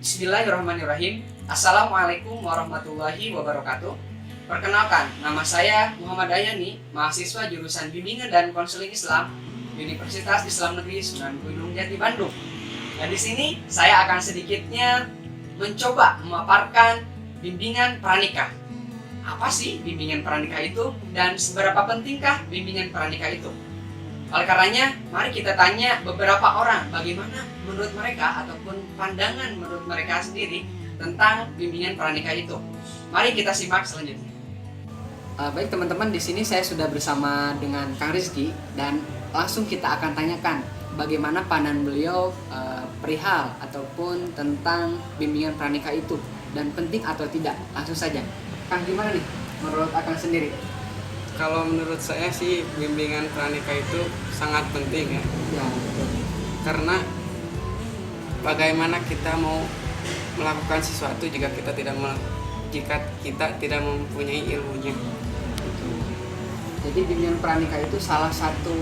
Bismillahirrahmanirrahim. Assalamualaikum warahmatullahi wabarakatuh. Perkenalkan, nama saya Muhammad Ayani, mahasiswa jurusan Bimbingan dan Konseling Islam Universitas Islam Negeri Sunan Gunung Jati Bandung. Nah, di sini saya akan sedikitnya mencoba memaparkan bimbingan pranikah. Apa sih bimbingan pranikah itu dan seberapa pentingkah bimbingan pranikah itu? Oleh karenanya, mari kita tanya beberapa orang bagaimana menurut mereka ataupun pandangan menurut mereka sendiri tentang bimbingan pranikah itu. Mari kita simak selanjutnya. Baik teman-teman, di sini saya sudah bersama dengan Kang Rizky dan langsung kita akan tanyakan bagaimana pandangan beliau perihal ataupun tentang bimbingan pranikah itu dan penting atau tidak. Langsung saja, Kang, gimana nih menurut Akang sendiri? Kalau menurut saya sih bimbingan pranikah itu sangat penting ya. Ya, betul. Karena bagaimana kita mau melakukan sesuatu jika kita tidak mempunyai ilmunya. Jadi bimbingan pranikah itu salah satu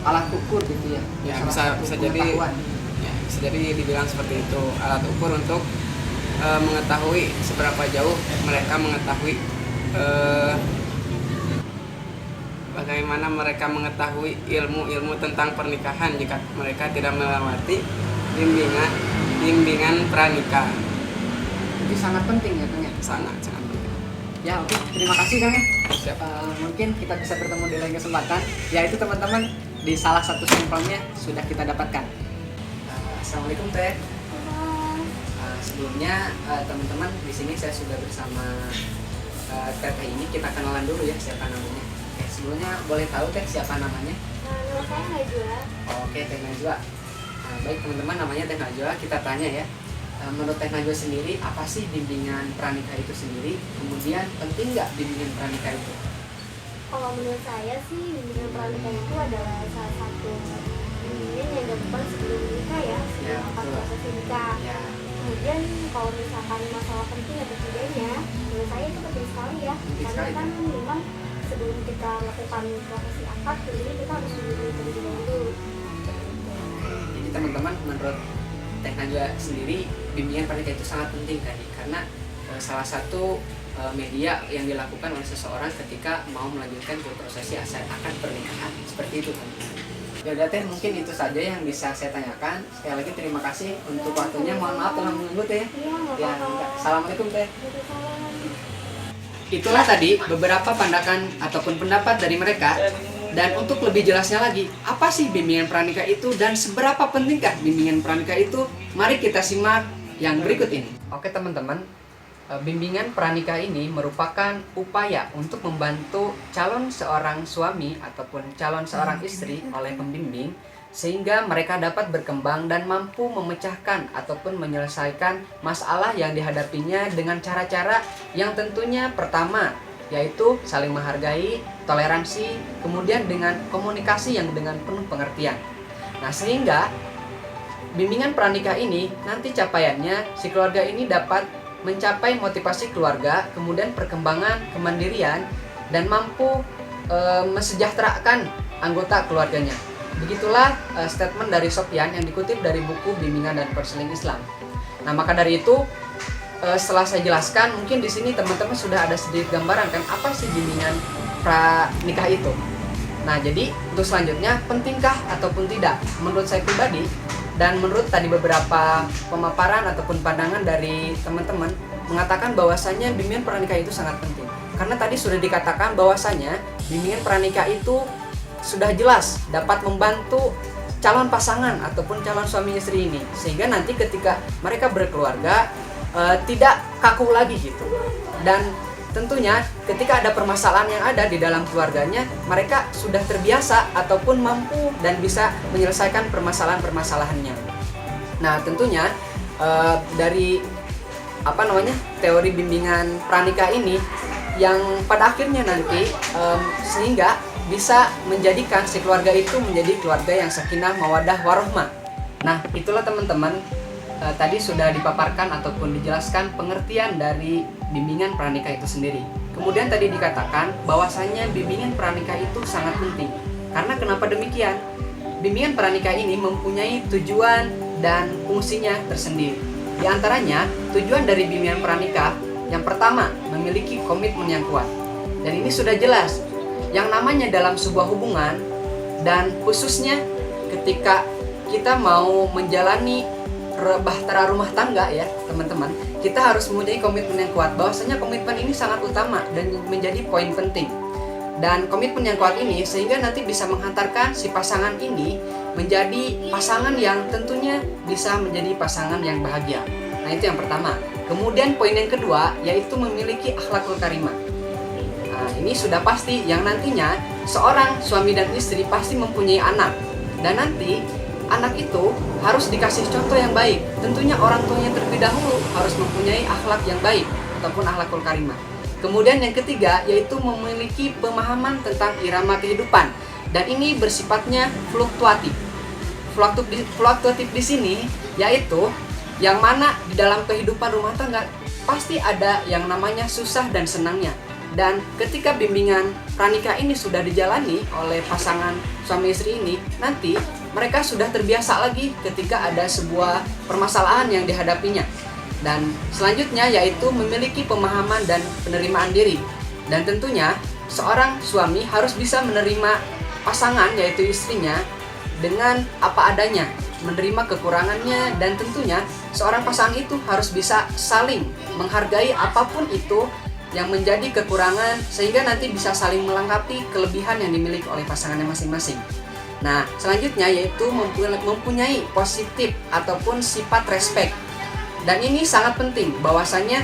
alat ukur gitu ya. Ya, Salah bisa satu jadi pengetahuan. ya, bisa jadi dibilang seperti itu, alat ukur untuk mengetahui seberapa jauh mereka mengetahui bagaimana mereka mengetahui ilmu-ilmu tentang pernikahan jika mereka tidak melewati bimbingan pranikah. Jadi sangat penting ya, Kang ya. Sangat penting. Ya, oke. Terima kasih, Kang ya. Siap. Mungkin kita bisa bertemu di lain kesempatan. Ya, itu teman-teman di salah satu sampelnya sudah kita dapatkan. Assalamualaikum Teh. Sebelumnya teman-teman, di sini saya sudah bersama Teh ini. Kita kenalan dulu ya siapa namanya. Oke, sebelumnya boleh tahu Teh siapa namanya? Nama saya Najwa. Oke, Teh Najwa. Baik teman-teman, namanya Teh Najwa. Kita tanya ya. Menurut Teh Najwa sendiri, apa sih bimbingan pranikah itu sendiri? Kemudian penting nggak bimbingan pranikah itu? Kalau menurut saya sih bimbingan pranikah itu adalah salah satu bimbingan yang dilakukan sebelum nikah ya, Ya, sebelum betul. proses nikah. Ya, Kemudian kalau misalkan masalah penting atau tidaknya, menurut saya itu penting sekali ya. Penting Karena sekali. kan memang sebelum kita melakukan prosesi akad, tentunya kita harus dulu terlebih dahulu. jadi teman-teman, menurut Teh Najwa sendiri, bimbingan pranikah itu sangat penting tadi karena salah satu media yang dilakukan oleh seseorang ketika mau melanjutkan ke prosesi akad pernikahan seperti itu kan. Ya udah Teh, mungkin itu saja yang bisa saya tanyakan. Sekali lagi terima kasih untuk waktunya. Mohon maaf telah menunggu Teh. Iya, nggak Ya, apa-apa. assalamualaikum Teh. Waalaikumsalam. Itulah tadi beberapa pandangan ataupun pendapat dari mereka. Dan untuk lebih jelasnya lagi, apa sih bimbingan pranikah itu dan seberapa pentingkah bimbingan pranikah itu? Mari kita simak yang berikut ini. Oke teman-teman, bimbingan pranikah ini merupakan upaya untuk membantu calon seorang suami ataupun calon seorang istri oleh pembimbing sehingga mereka dapat berkembang dan mampu memecahkan ataupun menyelesaikan masalah yang dihadapinya dengan cara-cara yang tentunya pertama yaitu saling menghargai, toleransi, kemudian dengan komunikasi yang dengan penuh pengertian. Nah, sehingga bimbingan pranikah ini nanti capaiannya si keluarga ini dapat mencapai motivasi keluarga, kemudian perkembangan kemandirian dan mampu mesejahterakan anggota keluarganya. Begitulah statement dari Sofyan yang dikutip dari buku Bimbingan dan Konseling Islam. Nah, maka dari itu setelah saya jelaskan, mungkin di sini teman-teman sudah ada sedikit gambaran kan apa sih bimbingan pranikah itu. Nah, jadi untuk selanjutnya pentingkah ataupun tidak? Menurut saya pribadi dan menurut tadi beberapa pemaparan ataupun pandangan dari teman-teman mengatakan bahwasanya bimbingan pranikah itu sangat penting. Karena tadi sudah dikatakan bahwasanya bimbingan pranikah itu sudah jelas dapat membantu calon pasangan ataupun calon suami istri ini sehingga nanti ketika mereka berkeluarga tidak kaku lagi gitu. Dan tentunya ketika ada permasalahan yang ada di dalam keluarganya, mereka sudah terbiasa ataupun mampu dan bisa menyelesaikan permasalahan-permasalahannya. Nah, tentunya dari teori bimbingan pranikah ini yang pada akhirnya nanti sehingga bisa menjadikan si keluarga itu menjadi keluarga yang sakinah, mawaddah, warohmah. Nah, itulah teman-teman tadi sudah dipaparkan ataupun dijelaskan pengertian dari bimbingan pranikah itu sendiri. Kemudian tadi dikatakan bahwasanya bimbingan pranikah itu sangat penting. Karena kenapa demikian? Bimbingan pranikah ini mempunyai tujuan dan fungsinya tersendiri. Di antaranya, tujuan dari bimbingan pranikah yang pertama, memiliki komitmen yang kuat. Dan ini sudah jelas, yang namanya dalam sebuah hubungan dan khususnya ketika kita mau menjalani bahtera rumah tangga ya teman-teman, kita harus mempunyai komitmen yang kuat. Bahwasanya komitmen ini sangat utama dan menjadi poin penting. Dan komitmen yang kuat ini sehingga nanti bisa menghantarkan si pasangan ini menjadi pasangan yang tentunya bisa menjadi pasangan yang bahagia. Nah, itu yang pertama. Kemudian poin yang kedua yaitu memiliki akhlakul karimah. Nah, ini sudah pasti yang nantinya seorang suami dan istri pasti mempunyai anak. Dan nanti anak itu harus dikasih contoh yang baik. Tentunya orang tuanya terlebih dahulu harus mempunyai akhlak yang baik ataupun akhlakul karimah. Kemudian yang ketiga yaitu memiliki pemahaman tentang irama kehidupan. Dan ini bersifatnya fluktuatif. Fluktuatif di sini yaitu yang mana di dalam kehidupan rumah tangga pasti ada yang namanya susah dan senangnya. Dan ketika bimbingan pranikah ini sudah dijalani oleh pasangan suami istri ini, nanti mereka sudah terbiasa lagi ketika ada sebuah permasalahan yang dihadapinya. Dan selanjutnya yaitu memiliki pemahaman dan penerimaan diri. Dan tentunya seorang suami harus bisa menerima pasangan yaitu istrinya dengan apa adanya, menerima kekurangannya, dan tentunya seorang pasangan itu harus bisa saling menghargai apapun itu yang menjadi kekurangan sehingga nanti bisa saling melengkapi kelebihan yang dimiliki oleh pasangannya masing-masing. Nah, selanjutnya yaitu mempunyai positif ataupun sifat respect. Dan ini sangat penting bahwasanya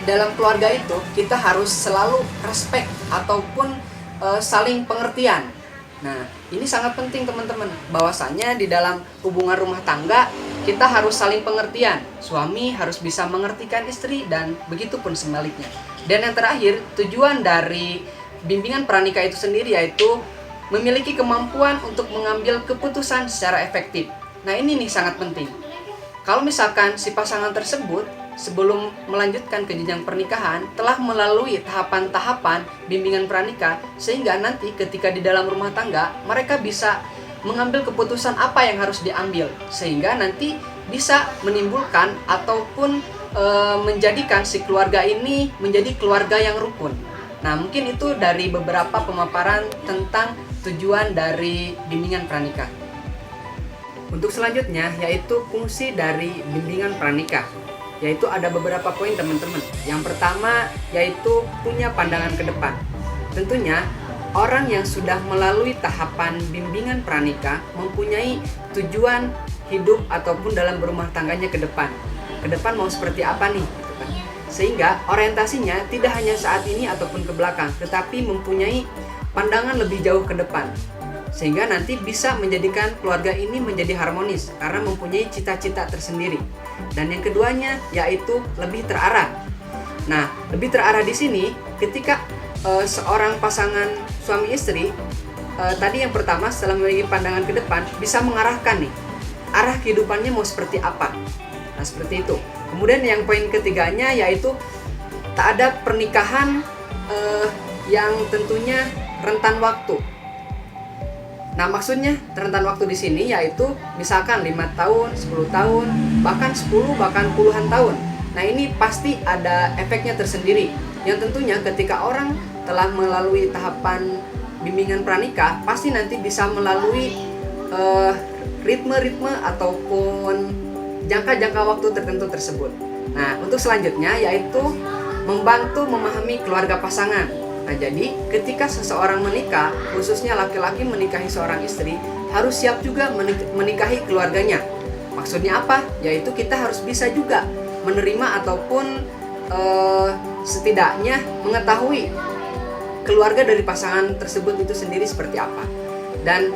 dalam keluarga itu kita harus selalu respect ataupun saling pengertian. Nah, ini sangat penting teman-teman, bahwasanya di dalam hubungan rumah tangga kita harus saling pengertian. Suami harus bisa mengertikan istri dan begitu pun sebaliknya. Dan yang terakhir, tujuan dari bimbingan pranikah itu sendiri yaitu memiliki kemampuan untuk mengambil keputusan secara efektif. Nah, ini nih sangat penting. Kalau misalkan si pasangan tersebut sebelum melanjutkan ke jenjang pernikahan telah melalui tahapan-tahapan bimbingan pranikah sehingga nanti ketika di dalam rumah tangga mereka bisa mengambil keputusan apa yang harus diambil sehingga nanti bisa menimbulkan ataupun menjadikan si keluarga ini menjadi keluarga yang rukun. Nah, mungkin itu dari beberapa pemaparan tentang tujuan dari bimbingan pranikah. Untuk selanjutnya yaitu fungsi dari bimbingan pranikah, yaitu ada beberapa poin teman-teman. Yang pertama yaitu punya pandangan ke depan. Tentunya orang yang sudah melalui tahapan bimbingan pranikah mempunyai tujuan hidup ataupun dalam berumah tangganya ke depan. Ke depan mau seperti apa nih? Gitu kan. Sehingga orientasinya tidak hanya saat ini ataupun ke belakang, tetapi mempunyai pandangan lebih jauh ke depan. Sehingga nanti bisa menjadikan keluarga ini menjadi harmonis karena mempunyai cita-cita tersendiri. Dan yang keduanya yaitu lebih terarah. Nah, lebih terarah di sini ketika seorang pasangan suami istri tadi yang pertama setelah memiliki pandangan ke depan bisa mengarahkan nih arah kehidupannya mau seperti apa. Nah, seperti itu. Kemudian yang poin ketiganya yaitu tak ada pernikahan yang tentunya rentan waktu. Nah, maksudnya rentan waktu di sini yaitu misalkan 5 tahun, 10 tahun, bahkan 10, bahkan puluhan tahun. Nah, ini pasti ada efeknya tersendiri. Yang tentunya ketika orang telah melalui tahapan bimbingan pranikah, pasti nanti bisa melalui ritme-ritme ataupun jangka-jangka waktu tertentu tersebut. Nah, untuk selanjutnya yaitu membantu memahami keluarga pasangan. Nah, jadi ketika seseorang menikah, khususnya laki-laki menikahi seorang istri, harus siap juga menikahi keluarganya. Maksudnya apa? Yaitu kita harus bisa juga menerima ataupun setidaknya mengetahui keluarga dari pasangan tersebut itu sendiri seperti apa. Dan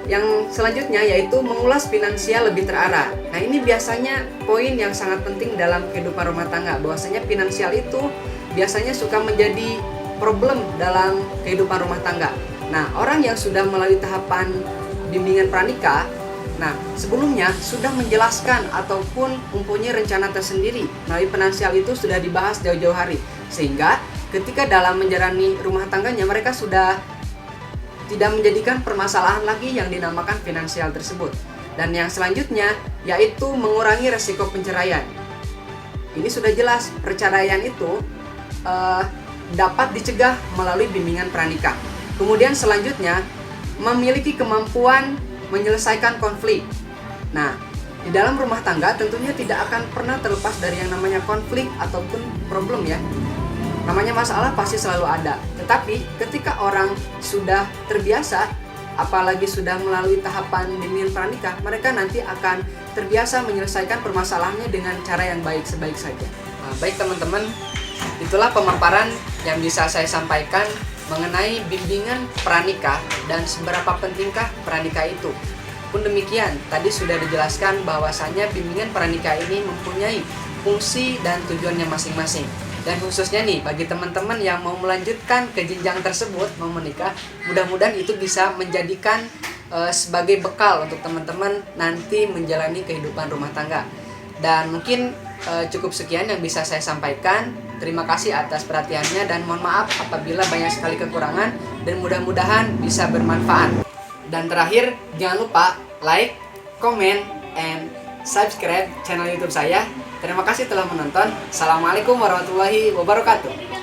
yang selanjutnya yaitu mengulas finansial lebih terarah. Nah, ini biasanya poin yang sangat penting dalam kehidupan rumah tangga, bahwasanya finansial itu biasanya suka menjadi problem dalam kehidupan rumah tangga. Nah, orang yang sudah melalui tahapan bimbingan pranikah, nah sebelumnya sudah menjelaskan ataupun mempunyai rencana tersendiri melalui finansial itu sudah dibahas jauh-jauh hari, sehingga ketika dalam menjalani rumah tangganya mereka sudah tidak menjadikan permasalahan lagi yang dinamakan finansial tersebut. Dan yang selanjutnya yaitu mengurangi resiko penceraian. Ini sudah jelas, perceraian itu dapat dicegah melalui bimbingan pranikah. Kemudian selanjutnya, memiliki kemampuan menyelesaikan konflik. Nah, di dalam rumah tangga tentunya tidak akan pernah terlepas dari yang namanya konflik ataupun problem ya. Namanya masalah pasti selalu ada. Tetapi ketika orang sudah terbiasa, apalagi sudah melalui tahapan bimbingan pranikah, mereka nanti akan terbiasa menyelesaikan permasalahannya dengan cara yang baik, sebaik saja. Nah, baik teman-teman, itulah pemaparan yang bisa saya sampaikan mengenai bimbingan pranikah dan seberapa pentingkah pranikah itu. Pun demikian, tadi sudah dijelaskan bahwasannya bimbingan pranikah ini mempunyai fungsi dan tujuannya masing-masing. Dan khususnya nih, bagi teman-teman yang mau melanjutkan ke jenjang tersebut, mau menikah, mudah-mudahan itu bisa menjadikan sebagai bekal untuk teman-teman nanti menjalani kehidupan rumah tangga. Dan mungkin cukup sekian yang bisa saya sampaikan. Terima kasih atas perhatiannya dan mohon maaf apabila banyak sekali kekurangan, dan mudah-mudahan bisa bermanfaat. Dan terakhir, jangan lupa like, comment, and subscribe channel YouTube saya. Terima kasih telah menonton. Assalamualaikum warahmatullahi wabarakatuh.